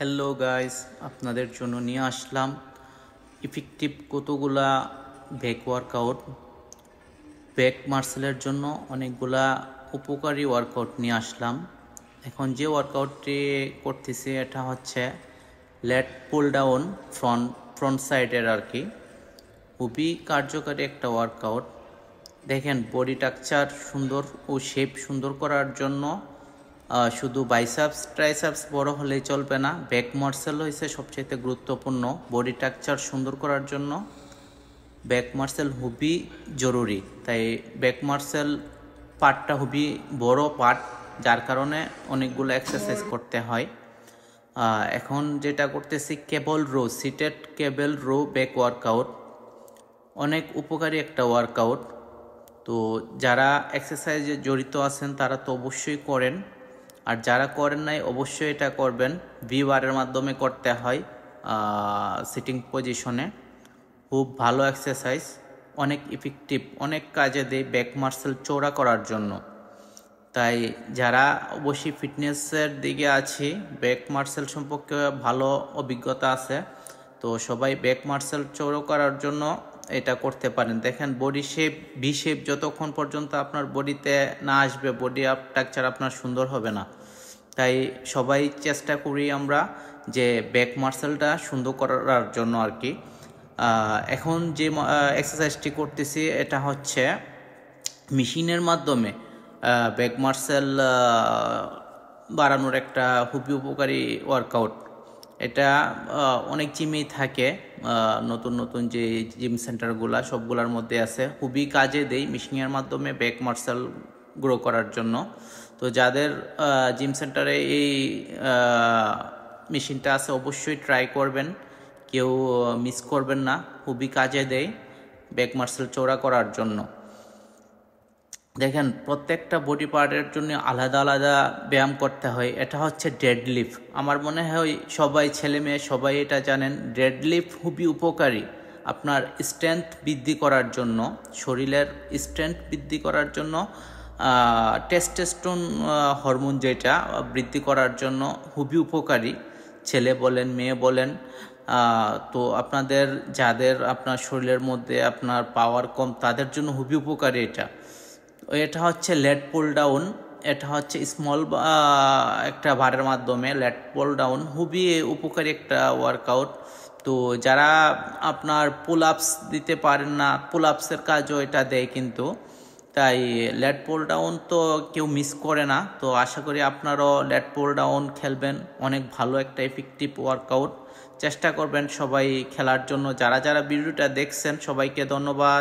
Hello guys, আপনাদের জন্য নিয়ে আসলাম ইফেক্টিভ কতগুলা ব্যাক ওয়ার্কআউট। ব্যাক মাসেলের জন্য অনেকগুলা উপকারী ওয়ার্কআউট নিয়ে আসলাম। এখন যে ওয়ার্কআউটটি করতেছি এটা হচ্ছে লেট পুল ডাউন ফ্রন্ট সাইডের আর কি। খুবই কার্যকারী একটা ওয়ার্কআউট। দেখেন, বডি স্ট্রাকচার সুন্দর ও শেপ সুন্দর করার জন্য শুধু বাইসেপস ট্রাইসেপস বড় হলেই চলবে না, ব্যাক মাসেল হয়েছে সবচেয়ে গুরুত্বপূর্ণ। বডি স্ট্রাকচার সুন্দর করার জন্য ব্যাক মাসেল খুবই জরুরি। তাই ব্যাক মাসেল পার্টটা খুবই বড় পার্ট, যার কারণে অনেকগুলো এক্সারসাইজ করতে হয়। এখন যেটা করতেছি কেবল রো, সিটেড কেবল রো ব্যাক ওয়ার্কআউট। অনেক উপকারী একটা ওয়ার্কআউট। তো যারা এক্সারসাইজে জড়িত আছেন তারা তো অবশ্যই করেন, আর যারা করেন নাই অবশ্যই এটা করবেন। ভিবারের মাধ্যমে করতে হয় সিটিং পজিশনে। খুব ভালো এক্সারসাইজ, অনেক ইফেক্টিভ, অনেক কাজে দেয় ব্যাক মাসেল চওড়া করার জন্য। তাই যারা অবশ্যই ফিটনেসের দিকে আছে, ব্যাক মাসেল সম্পর্কে ভালো অভিজ্ঞতা আছে, তো সবাই ব্যাক মাসেল চওড়া করার জন্য এটা করতে পারেন। দেখেন, বডি শেপ ভি শেপ যতক্ষণ পর্যন্ত আপনার বডিতে না আসবে, বডি স্ট্রাকচার আপনার সুন্দর হবে না। তাই সবাই চেষ্টা করি আমরা যে ব্যাক মাসেলটা সুন্দর করার জন্য আর কি। এখন যে এক্সারসাইজটি করতেছি এটা হচ্ছে মেশিনের মাধ্যমে ব্যাক মাসেল বাড়ানোর একটা খুবই উপকারী ওয়ার্কআউট। এটা অনেক জিমেই থাকে, নতুন নতুন যে জিম সেন্টারগুলা সবগুলোর মধ্যে আছে। খুবই কাজে দেয় মেশিনের মাধ্যমে ব্যাক মাসেল গ্রো করার জন্য। তো যাদের জিম সেন্টারে এই মেশিনটা আছে অবশ্যই ট্রাই করবেন, কেউ মিস করবেন না। খুবই কাজে দেয় ব্যাক মাসেল চওড়া করার জন্য। দেখেন, প্রত্যেকটা বডি পার্টের জন্য আলাদা আলাদা ব্যায়াম করতে হয়। এটা হচ্ছে ডেডলিফট। আমার মনে হয় সবাই ছেলে মেয়ে সবাই এটা জানেন। ডেডলিফট খুবই উপকারী আপনার স্ট্রেংথ বৃদ্ধি করার জন্য, শরীরের স্ট্রেংথ বৃদ্ধি করার জন্য, টেস্টোস্টেরন হরমোন যেটা বৃদ্ধি করার জন্য খুবই উপকারী। ছেলে বলেন মেয়ে বলেন, তো আপনাদের যাদের আপনার শরীরের মধ্যে আপনার পাওয়ার কম তাদের জন্য খুবই উপকারী এটা। এটা হচ্ছে লেট পুল ডাউন। এটা হচ্ছে স্মল একটা ভারের মাধ্যমে লেট পুল ডাউন, খুবই উপকারী একটা ওয়ার্কআউট। তো যারা আপনার পুল আপস দিতে পারেন না, পুল আপসের কাজও এটা দেয় কিন্তু। তাই লেট পুল ডাউন তো কেউ মিস করে না। তো আশা করি আপনারাও লেট পুল ডাউন খেলবেন। অনেক ভালো একটা এফেক্টিভ ওয়ার্কআউট। চেষ্টা করবেন সবাই খেলার জন্য। যারা যারা ভিডিওটা দেখছেন সবাইকে ধন্যবাদ।